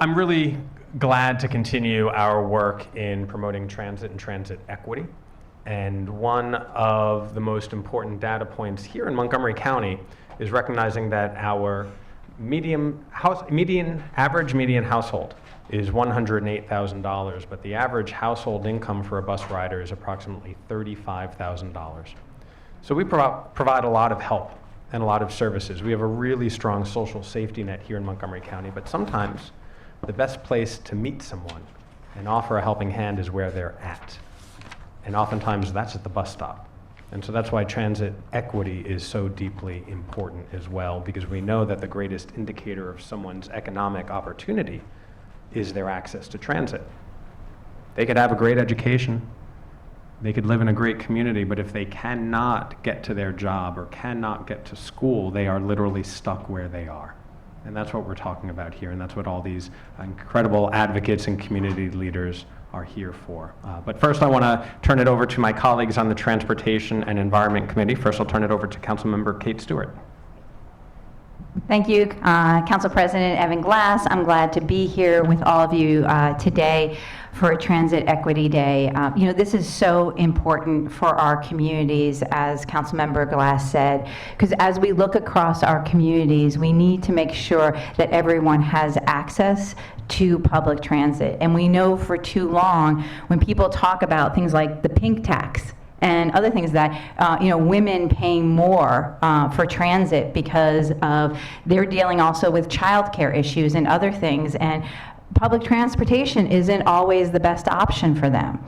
I'm really glad to continue our work in promoting transit and transit equity. And one of the most important data points here in Montgomery County is recognizing that our average median household is $108,000, but the average household income for a bus rider is approximately $35,000. So we provide a lot of help and a lot of services. We have a really strong social safety net here in Montgomery County, but sometimes the best place to meet someone and offer a helping hand is where they're at. And oftentimes that's at the bus stop. And so that's why transit equity is so deeply important as well, because we know that the greatest indicator of someone's economic opportunity is their access to transit. They could have a great education, they could live in a great community, but if they cannot get to their job or cannot get to school, they are literally stuck where they are. And that's what we're talking about here, and that's what all these incredible advocates and community leaders are here for. But first I want to turn it over to my colleagues on the Transportation and Environment Committee. First I'll turn it over to Councilmember Kate Stewart. Thank you, Council President Evan Glass. I'm glad to be here with all of you today for Transit Equity Day. This is so important for our communities, as Councilmember Glass said, because as we look across our communities, we need to make sure that everyone has access to public transit. And we know for too long, when people talk about things like the pink tax, and other things that, women paying more for transit because of they're dealing also with childcare issues and other things, and public transportation isn't always the best option for them.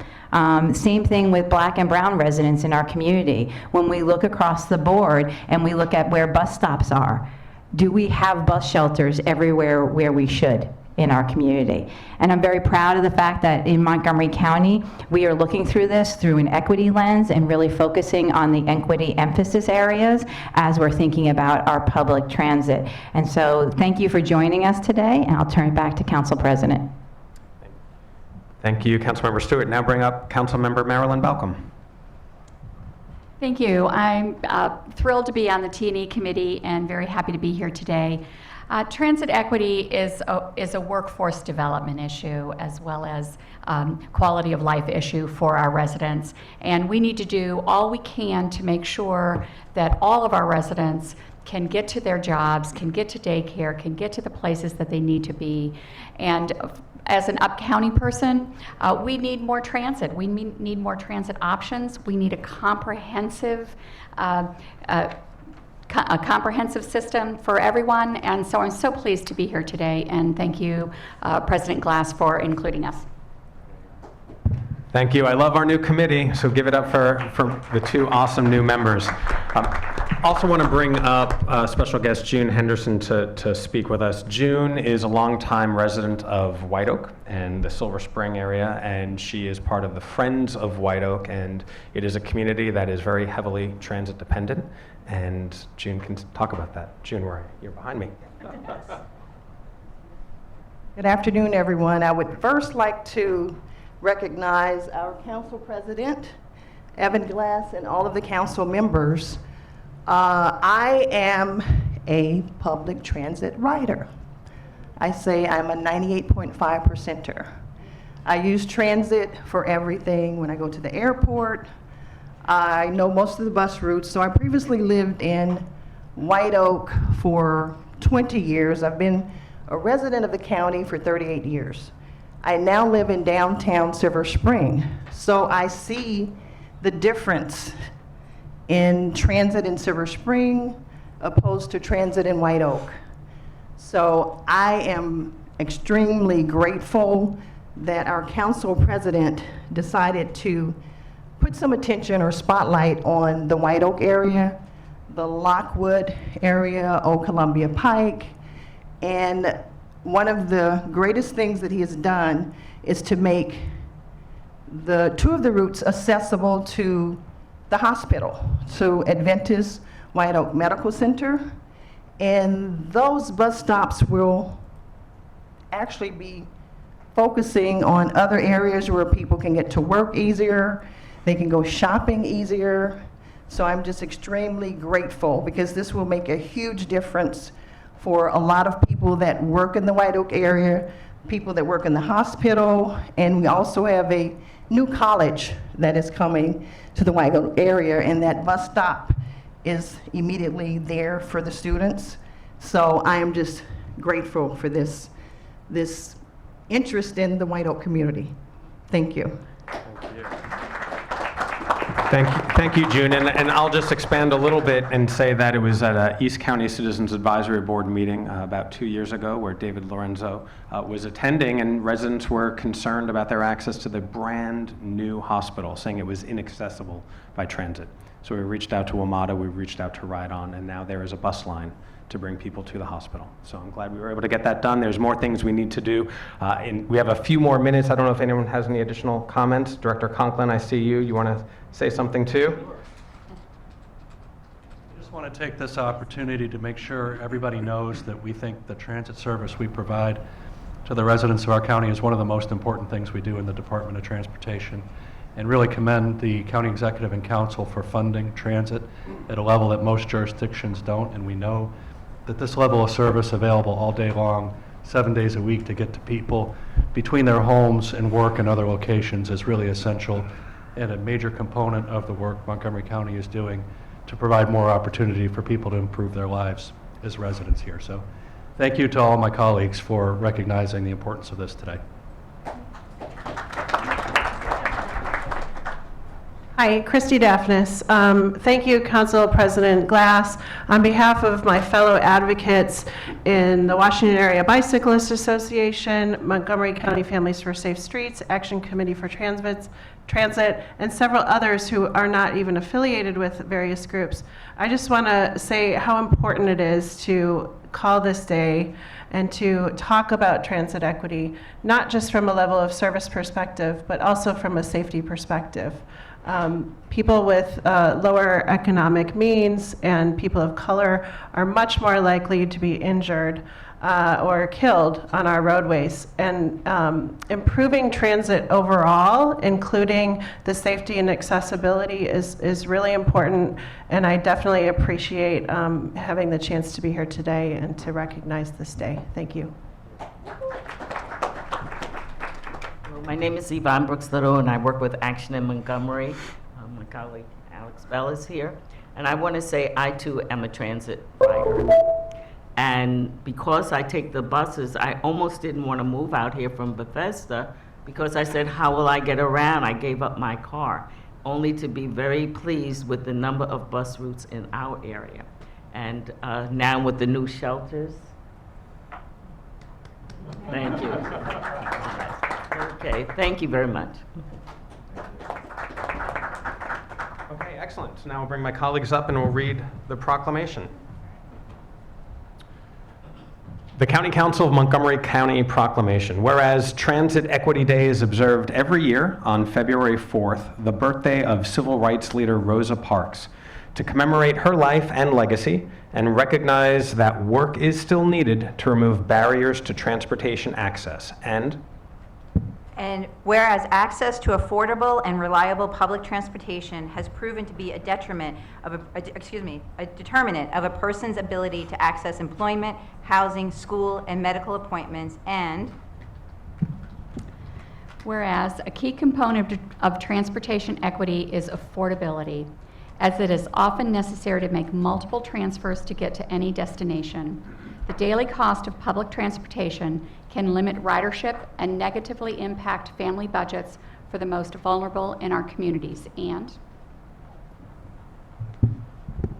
Same thing with Black and brown residents in our community. When we look across the board and we look at where bus stops are, do we have bus shelters everywhere where we should in our community? And I'm very proud of the fact that in Montgomery County, we are looking through this through an equity lens and really focusing on the equity emphasis areas as we're thinking about our public transit. And so thank you for joining us today, and I'll turn it back to Council President. Thank you, Councilmember Stewart. Now bring up Councilmember Marilyn Balcom. Thank you. I'm thrilled to be on the T&E committee and very happy to be here today. Transit equity is a workforce development issue as well as quality of life issue for our residents. And we need to do all we can to make sure that all of our residents can get to their jobs, can get to daycare, can get to the places that they need to be. And as an up-county person, we need more transit. We need more transit options. We need a comprehensive system for everyone, and so I'm so pleased to be here today, and thank you, President Glass, for including us. Thank you. I love our new committee, so give it up for the two awesome new members. Also want to bring up special guest June Henderson to speak with us. June is a longtime resident of White Oak and the Silver Spring area, and she is part of the Friends of White Oak, and it is a community that is very heavily transit dependent, and June can talk about that. June, where are you? You're behind me. Good afternoon, everyone. I would first like to recognize our council president, Evan Glass, and all of the council members. I am a public transit rider. I say I'm a 98.5%er. I use transit for everything. When I go to the airport, I know most of the bus routes. So I previously lived in White Oak for 20 years. I've been a resident of the county for 38 years. I now live in downtown Silver Spring. So I see the difference in transit in Silver Spring opposed to transit in White Oak. So I am extremely grateful that our council president decided to put some attention or spotlight on the White Oak area, the Lockwood area, Old Columbia Pike, and one of the greatest things that he has done is to make the two of the routes accessible to the hospital, so Adventist White Oak Medical Center, and those bus stops will actually be focusing on other areas where people can get to work easier, they can go shopping easier. So I'm just extremely grateful because this will make a huge difference for a lot of people that work in the White Oak area, people that work in the hospital, and we also have a new college that is coming to the White Oak area, and that bus stop is immediately there for the students. So I am just grateful for this interest in the White Oak community. Thank you. Thank you, June. And I'll just expand a little bit and say that it was at a East County Citizens Advisory Board meeting about 2 years ago where David Lorenzo was attending, and residents were concerned about their access to the brand new hospital, saying it was inaccessible by transit. So we reached out to WMATA, we reached out to Ride On, and now there is a bus line to bring people to the hospital. So I'm glad we were able to get that done. There's more things we need to do. We have a few more minutes. I don't know if anyone has any additional comments. Director Conklin, I see you. You want to say something too? I just want to take this opportunity to make sure everybody knows that we think the transit service we provide to the residents of our county is one of the most important things we do in the Department of Transportation, and really commend the county executive and council for funding transit at a level that most jurisdictions don't. And we know that this level of service available all day long, 7 days a week, to get to people between their homes and work and other locations is really essential and a major component of the work Montgomery County is doing to provide more opportunity for people to improve their lives as residents here. So thank you to all my colleagues for recognizing the importance of this today. Hi, Christy Daphnis. Thank you, Council President Glass. On behalf of my fellow advocates in the Washington Area Bicyclist Association, Montgomery County Families for Safe Streets, Action Committee for Transit, and several others who are not even affiliated with various groups, I just want to say how important it is to call this day and to talk about transit equity, not just from a level of service perspective, but also from a safety perspective. People with lower economic means and people of color are much more likely to be injured or killed on our roadways. And improving transit overall, including the safety and accessibility, is really important. And I definitely appreciate having the chance to be here today and to recognize this day. Thank you. My name is Yvonne Brooks-Little, and I work with Action in Montgomery. My colleague Alex Bell is here. And I want to say I, too, am a transit rider. And because I take the buses, I almost didn't want to move out here from Bethesda because I said, how will I get around? I gave up my car, only to be very pleased with the number of bus routes in our area. And now with the new shelters. Thank you. Okay, thank you very much. Okay, excellent. So now I'll bring my colleagues up and we'll read the proclamation. The County Council of Montgomery County Proclamation. Whereas Transit Equity Day is observed every year on February 4th, the birthday of civil rights leader Rosa Parks, to commemorate her life and legacy and recognize that work is still needed to remove barriers to transportation access. And whereas access to affordable and reliable public transportation has proven to be a determinant of a person's ability to access employment, housing, school, and medical appointments, and Whereas a key component of transportation equity is affordability, as it is often necessary to make multiple transfers to get to any destination. The daily cost of public transportation can limit ridership and negatively impact family budgets for the most vulnerable in our communities. And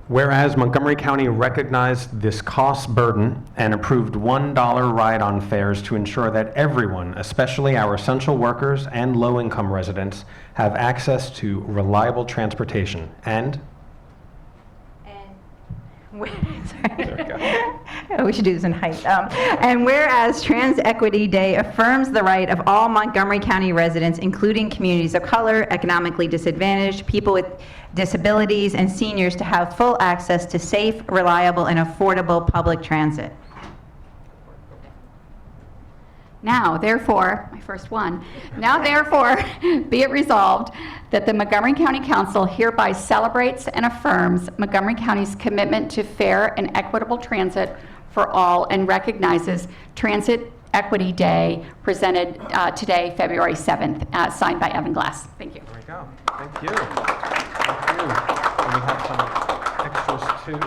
whereas Montgomery County recognized this cost burden and approved $1 ride-on fares to ensure that everyone, especially our essential workers and low-income residents, have access to reliable transportation. There we go. We should do this in height. And whereas Trans Equity Day affirms the right of all Montgomery County residents, including communities of color, economically disadvantaged, people with disabilities, and seniors, to have full access to safe, reliable, and affordable public transit. now, therefore, my first one, now therefore be it resolved that the Montgomery County Council hereby celebrates and affirms Montgomery County's commitment to fair and equitable transit for all and recognizes Transit Equity Day, presented today, February 7th, signed by Evan Glass. Thank you. There we go. Thank you. Thank you. And we have some extras too.